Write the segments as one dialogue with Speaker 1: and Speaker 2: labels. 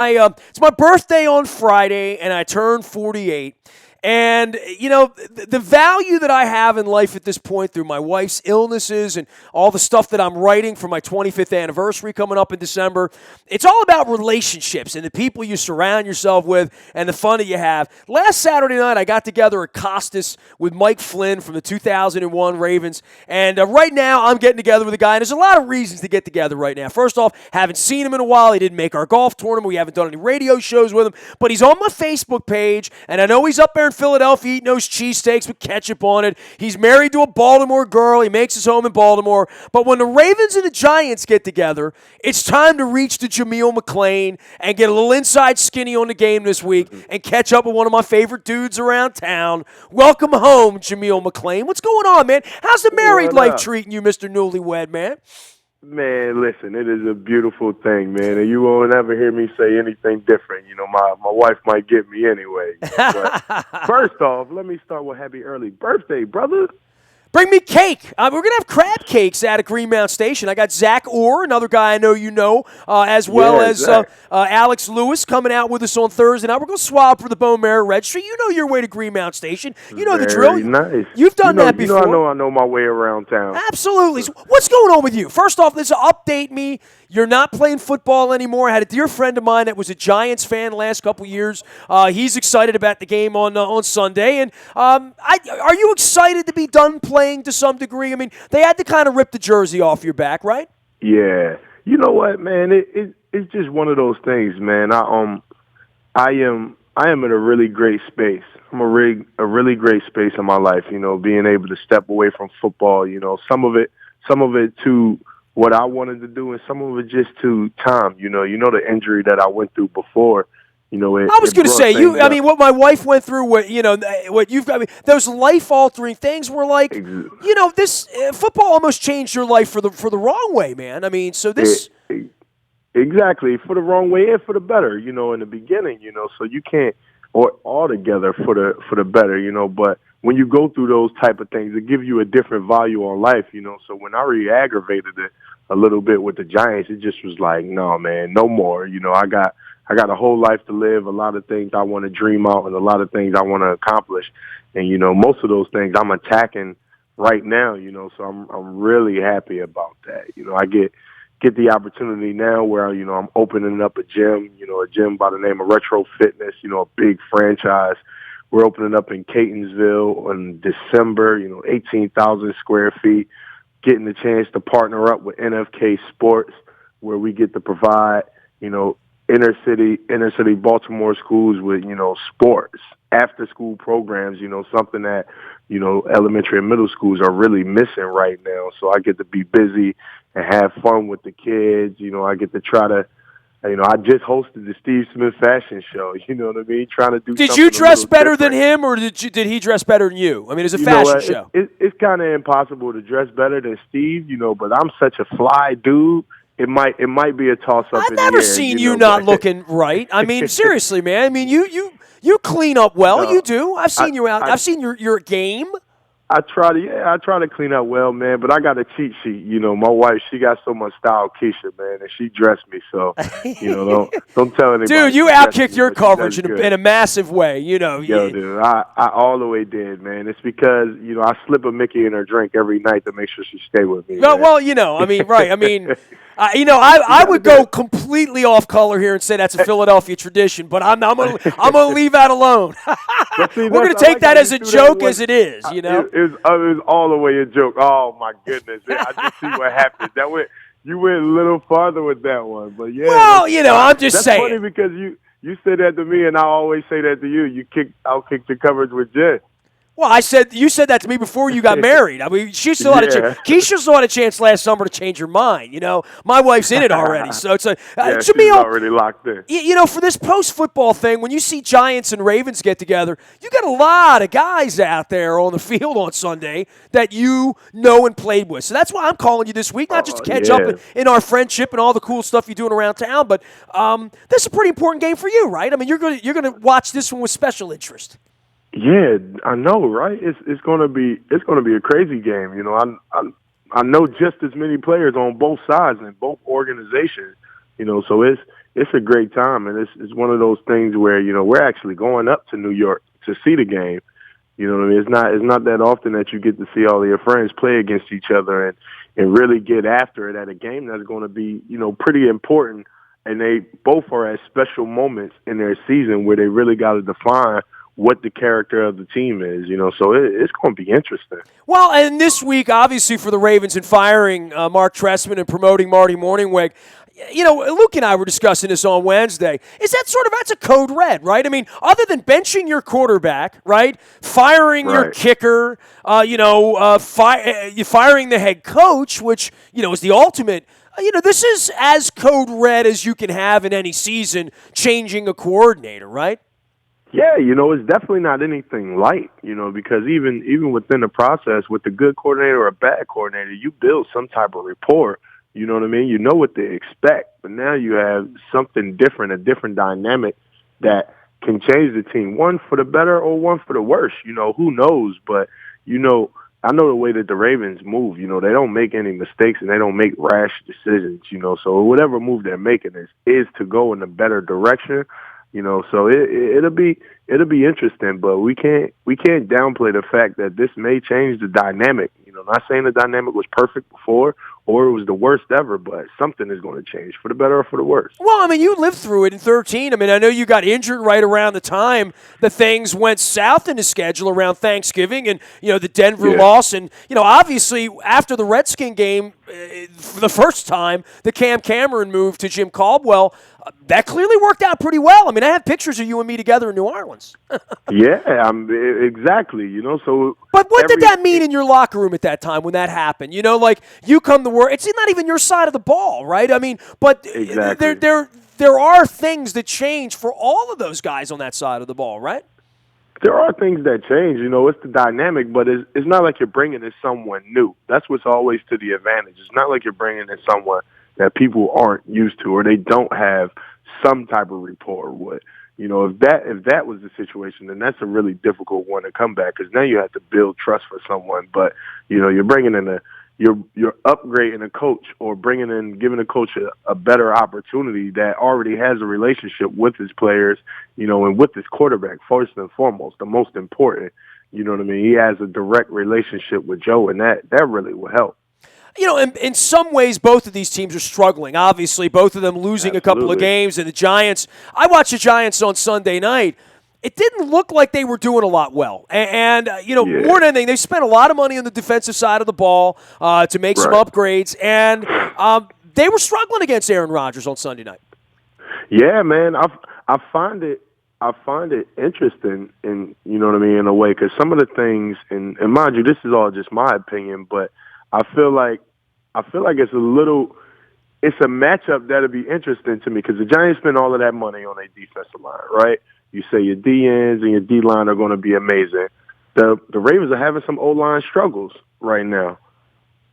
Speaker 1: It's my birthday on Friday, and I turned 48. And, the value that I have in life at this point through my wife's illnesses and all the stuff that I'm writing for my 25th anniversary coming up in December, it's all about relationships and the people you surround yourself with and the fun that you have. Last Saturday night, I got together at Costas with Mike Flynn from the 2001 Ravens. And right now, I'm getting together with a guy, and there's a lot of reasons to get together right now. First off, haven't seen him in a while. He didn't make our golf tournament. We haven't done any radio shows with him. But he's on my Facebook page, and I know he's up there in Philadelphia eating those cheesesteaks with ketchup on it. He's married to a Baltimore girl. He makes his home in Baltimore. But when the Ravens and the Giants get together, it's time to reach to Jameel McClain and get a little inside skinny on the game this week and catch up with one of my favorite dudes around town. Welcome home, Jameel McClain. What's going on, man? How's the married life treating you, Mr. Newlywed, man?
Speaker 2: Man, listen, it is a beautiful thing, man, and you won't ever hear me say anything different. My wife might get me anyway. But first off, let me start with happy early birthday, brother.
Speaker 1: Bring me cake. We're going to have crab cakes out at Greenmount Station. I got Zach Orr, another guy I know you know, as well as Alex Lewis coming out with us on Thursday night. We're going to swap for the Bone Marrow Registry. You know your way to Greenmount Station. You know the drill.
Speaker 2: Nice.
Speaker 1: You've done that before.
Speaker 2: I know my way around town.
Speaker 1: Absolutely. So what's going on with you? First off, let's update me. You're not playing football anymore. I had a dear friend of mine that was a Giants fan the last couple years. He's excited about the game on Sunday. And are you excited to be done playing to some degree? I mean, they had to kind of rip the jersey off your back, right?
Speaker 2: Yeah. You know what, man? It's just one of those things, man. I am in a really great space. I'm a really great space in my life. Being able to step away from football. Some of it to what I wanted to do, and some of it just to time. The injury that I went through before. I
Speaker 1: was going to say what my wife went through. What you've got. Those life-altering things were like, this football almost changed your life for the wrong way, man. I mean, so this.
Speaker 2: Exactly, for the wrong way and for the better, in the beginning, so you can't, or altogether for the better, but when you go through those type of things, it gives you a different value on life, so when I re-aggravated it a little bit with the Giants, it just was like, no, man, no more, I got a whole life to live, a lot of things I want to dream out and a lot of things I want to accomplish, and, most of those things I'm attacking right now, so I'm really happy about that, I get the opportunity now where, I'm opening up a gym by the name of Retro Fitness, a big franchise. We're opening up in Catonsville in December, 18,000 square feet, getting the chance to partner up with NFK Sports, where we get to provide, inner city Baltimore schools with, sports, after school programs, something that, elementary and middle schools are really missing right now. So I get to be busy and have fun with the kids. I get to try to, I just hosted the Steve Smith fashion show. You know what I mean? Trying to do.
Speaker 1: Did you dress better than him, or did he dress better than you? I mean, it's a fashion show.
Speaker 2: It's kind of impossible to dress better than Steve, but I'm such a fly dude. It might be a toss up.
Speaker 1: I've never seen you not looking right. I mean, seriously, man. I mean, you clean up well. You do. I've seen you out. I've seen your game.
Speaker 2: I try to clean up well, man, but I got a cheat sheet. My wife, she got so much style, Keisha, man, and she dressed me. So, don't tell anybody.
Speaker 1: Dude, you outkicked your coverage in a massive way.
Speaker 2: Yo, dude, I all the way did, man. It's because, I slip a Mickey in her drink every night to make sure she stay with me.
Speaker 1: No, well, I mean, right. I mean, I would go completely off color here and say that's a Philadelphia tradition, but I'm gonna leave that alone. We're gonna take that as a joke as it is, It
Speaker 2: was all the way a joke. Oh my goodness, man. I just see what happened. You went a little farther with that one, but yeah.
Speaker 1: Well, I'm just saying.
Speaker 2: That's funny because you said that to me, and I always say that to you. I'll kick the coverage with Jen.
Speaker 1: Well, you said that to me before you got married. I mean, she still had a chance. Keisha still had a chance last summer to change her mind. My wife's in it already, so it's Jameel,
Speaker 2: she's already locked in.
Speaker 1: For this post-football thing, when you see Giants and Ravens get together, you got a lot of guys out there on the field on Sunday that you know and played with. So that's why I'm calling you this week, not just to catch up in our friendship and all the cool stuff you're doing around town, but this is a pretty important game for you, right? I mean, you're gonna watch this one with special interest.
Speaker 2: Yeah, I know, right? It's gonna be a crazy game. I know just as many players on both sides and both organizations. So it's a great time, and it's one of those things where we're actually going up to New York to see the game. You know what I mean? It's not that often that you get to see all of your friends play against each other and really get after it at a game that's going to be pretty important. And they both are at special moments in their season where they really got to define what the character of the team is, so it's going to be interesting.
Speaker 1: Well, and this week, obviously, for the Ravens and firing Mark Trestman and promoting Marty Mornhinweg, Luke and I were discussing this on Wednesday. That's a code red, right? I mean, other than benching your quarterback, right, firing your kicker, firing the head coach, which, is the ultimate. This is as code red as you can have in any season, changing a coordinator, right?
Speaker 2: Yeah, it's definitely not anything light, because even within the process, with a good coordinator or a bad coordinator, you build some type of rapport. You know what I mean? You know what to expect, but now you have something different, a different dynamic that can change the team, one for the better or one for the worse. Who knows? But, I know the way that the Ravens move. They don't make any mistakes and they don't make rash decisions, so whatever move they're making is to go in a better direction. So it'll be interesting, but we can't downplay the fact that this may change the dynamic. Not saying the dynamic was perfect before or it was the worst ever, but something is going to change for the better or for the worse.
Speaker 1: Well, I mean, you lived through it in 2013. I mean, I know you got injured right around the time that things went south in the schedule around Thanksgiving and, the Denver loss. And, obviously after the Redskin game, for the first time, the Cam Cameron move to Jim Caldwell, that clearly worked out pretty well. I mean, I have pictures of you and me together in New Orleans.
Speaker 2: Yeah, exactly. So.
Speaker 1: But what did that mean in your locker room at that time when that happened? Like you come to work, it's not even your side of the ball, right? I mean, but
Speaker 2: exactly.
Speaker 1: there are things that change for all of those guys on that side of the ball, right?
Speaker 2: There are things that change. It's the dynamic, but it's not like you're bringing in someone new. That's what's always to the advantage. It's not like you're bringing in someone that people aren't used to or they don't have some type of rapport with. If that was the situation, then that's a really difficult one to come back because now you have to build trust for someone. But you're bringing in you're upgrading a coach or giving a coach a better opportunity that already has a relationship with his players, and with his quarterback first and foremost, the most important. You know what I mean? He has a direct relationship with Joe, and that really will help.
Speaker 1: In some ways, both of these teams are struggling. Obviously, both of them losing a couple of games. And the Giants, I watched the Giants on Sunday night. It didn't look like they were doing a lot well. And more than anything, they spent a lot of money on the defensive side of the ball to make some upgrades. And they were struggling against Aaron Rodgers on Sunday night.
Speaker 2: Yeah, man. I find it interesting in, in a way, because some of the things, and mind you, this is all just my opinion, but I feel like it's a matchup that'll be interesting to me because the Giants spend all of that money on their defensive line, right? You say your DNs and your D-line are going to be amazing. The Ravens are having some O-line struggles right now.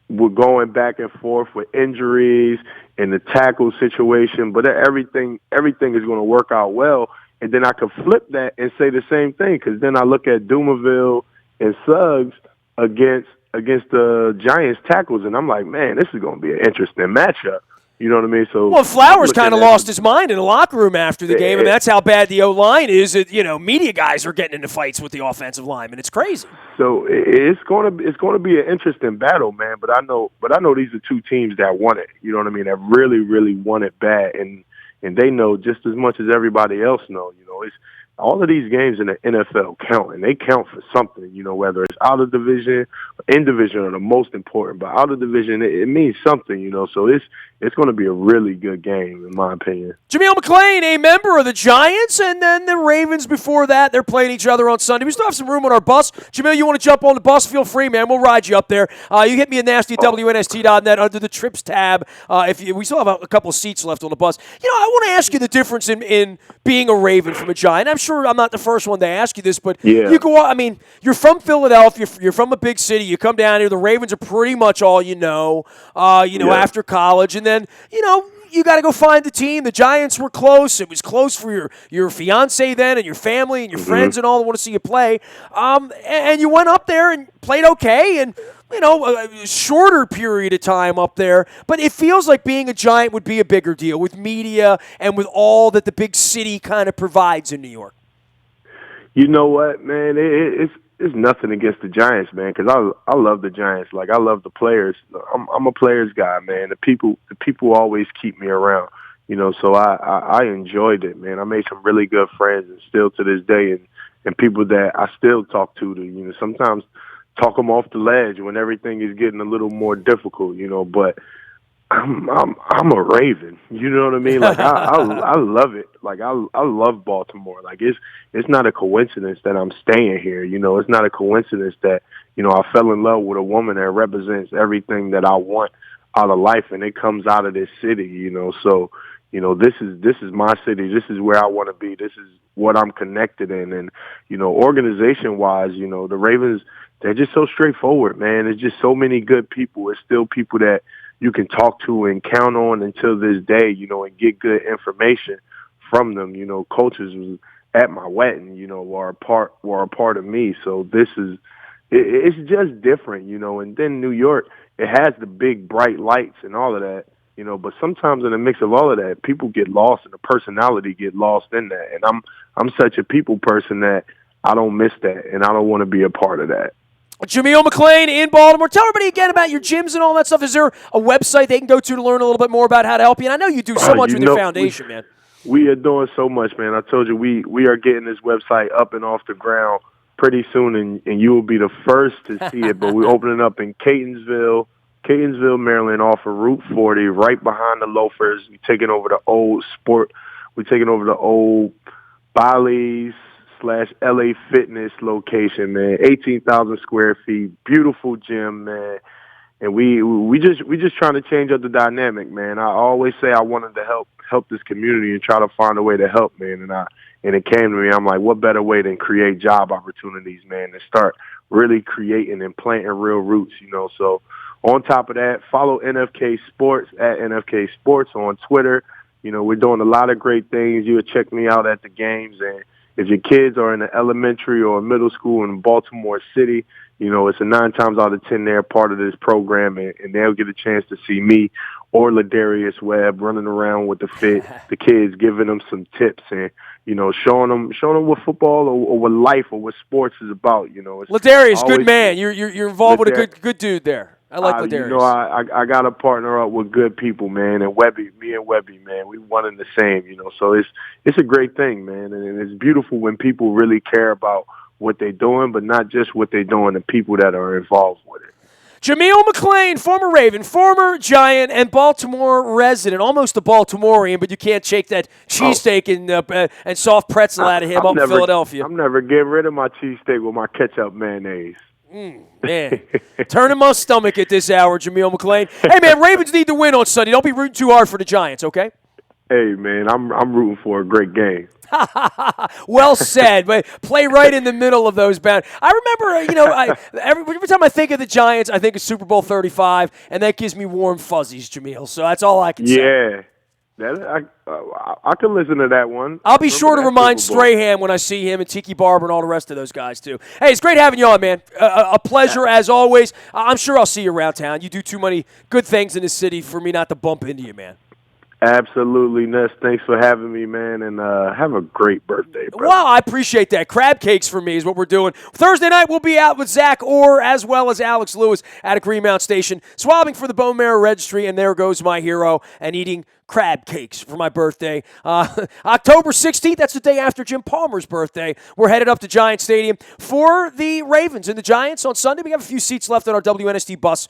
Speaker 2: We're going back and forth with injuries and the tackle situation, but everything is going to work out well. And then I could flip that and say the same thing because then I look at Dumerville and Suggs against the Giants tackles, and I'm like, man, this is going to be an interesting matchup. You know what I mean? So,
Speaker 1: well, Flowers kind of lost his mind in the locker room after the game, and that's how bad the O-line is. Media guys are getting into fights with the offensive linemen. It's crazy.
Speaker 2: So it's going to be an interesting battle, man. But I know these are two teams that want it. You know what I mean? That really, really want it bad, and they know just as much as everybody else know. It's all of these games in the NFL count, and they count for something, whether it's out of division or in division are the most important. But out of division, it means something, So it's going to be a really good game, in my opinion.
Speaker 1: Jameel McClain, a member of the Giants, and then the Ravens before that. They're playing each other on Sunday. We still have some room on our bus. Jameel, you want to jump on the bus? Feel free, man. We'll ride you up there. You hit me at nasty at WNST.net under the trips tab. We still have a couple of seats left on the bus. I want to ask you the difference in being a Raven from a Giant. I'm sure I'm not the first one to ask you this, but you go. I mean, you're from Philadelphia. You're from a big city. You come down here. The Ravens are pretty much all you know. After college, and then you you got to go find the team. The Giants were close. It was close for your fiance then and your family and your friends and all that want to see you play. And you went up there and played okay, and a shorter period of time up there. But it feels like being a Giant would be a bigger deal with media and with all that the big city kind of provides in New York.
Speaker 2: You know what, man? It's nothing against the Giants, man, because I love the Giants. Like, I love the players. I'm a players guy, man. The people always keep me around, so I enjoyed it, man. I made some really good friends, and still to this day, and people that I still talk to, sometimes talk them off the ledge when everything is getting a little more difficult, but I'm a Raven. You know what I mean? Like, I love it. Like, I love Baltimore. Like, it's not a coincidence that I'm staying here. It's not a coincidence that, I fell in love with a woman that represents everything that I want out of life, and it comes out of this city, So, this is my city. This is where I want to be. This is what I'm connected in. And, organization-wise, the Ravens, they're just so straightforward, man. There's just so many good people. It's still people that you can talk to and count on until this day, and get good information from them. Coaches was at my wedding, were a part of me. So it's just different, and then New York, it has the big bright lights and all of that, but sometimes in the mix of all of that, people get lost and the personality get lost in that. And I'm such a people person that I don't miss that, and I don't want to be a part of that.
Speaker 1: Jameel McClain in Baltimore. Tell everybody again about your gyms and all that stuff. Is there a website they can go to learn a little bit more about how to help you? And I know you do so much with your foundation, man.
Speaker 2: We are doing so much, man. I told you we are getting this website up and off the ground pretty soon, and you will be the first to see it. But we're opening up in Catonsville, Maryland, off of Route 40, right behind the Loafers. We're taking over the old Bally's / LA Fitness location, man. 18,000 square feet, beautiful gym, man. And we just trying to change up the dynamic, man. I always say I wanted to help this community and try to find a way to help, man. And it came to me. I'm like, what better way than create job opportunities, man, and start really creating and planting real roots, So on top of that, follow NFK Sports at NFK Sports on Twitter. We're doing a lot of great things. You would check me out at the games, and if your kids are in the elementary or middle school in Baltimore City, it's a 9 times out of 10 they're part of this program, and they'll get a chance to see me or Ladarius Webb running around with the kids, giving them some tips and, showing them what football or what life or what sports is about.
Speaker 1: Ladarius, good man. You're involved with a good dude there. I like Ladarius.
Speaker 2: I got to partner up with good people, man, and me and Webby, man, we one and the same, So it's a great thing, man, and it's beautiful when people really care about what they're doing, but not just what they're doing, the people that are involved with it.
Speaker 1: Jameel McClain, former Raven, former Giant, and Baltimore resident, almost a Baltimorean, but you can't shake that cheesesteak and soft pretzel out of him in Philadelphia.
Speaker 2: I'm never getting rid of my cheesesteak with my ketchup mayonnaise.
Speaker 1: Man, turning my stomach at this hour, Jameel McClain. Hey, man, Ravens need to win on Sunday. Don't be rooting too hard for the Giants, okay?
Speaker 2: Hey, man, I'm rooting for a great game.
Speaker 1: Well said, but play right in the middle of those bounds. I remember, every time I think of the Giants, I think of Super Bowl 35, and that gives me warm fuzzies, Jameel. So that's all I can say.
Speaker 2: Yeah, I can listen to that one.
Speaker 1: I'll be sure to remind Strahan when I see him and Tiki Barber and all the rest of those guys, too. Hey, it's great having you on, man. A pleasure, as always. I'm sure I'll see you around town. You do too many good things in this city for me not to bump into you, man.
Speaker 2: Absolutely, Ness. Thanks for having me, man, and have a great birthday, brother.
Speaker 1: Well, I appreciate that. Crab cakes for me is what we're doing. Thursday night, we'll be out with Zach Orr as well as Alex Lewis at a Greenmount Station, swabbing for the Bone Marrow Registry, and there goes my hero, and eating crab cakes for my birthday. October 16th, that's the day after Jim Palmer's birthday. We're headed up to Giant Stadium for the Ravens and the Giants on Sunday. We have a few seats left on our WNST bus.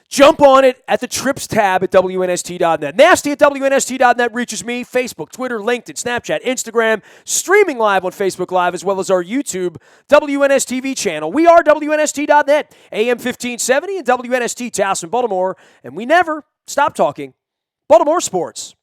Speaker 1: Jump on it at the Trips tab at WNST.net. Nasty at WNST.net reaches me. Facebook, Twitter, LinkedIn, Snapchat, Instagram, streaming live on Facebook Live, as well as our YouTube WNSTV channel. We are WNST.net, AM 1570 and WNST Towson, Baltimore, and we never stop talking Baltimore sports.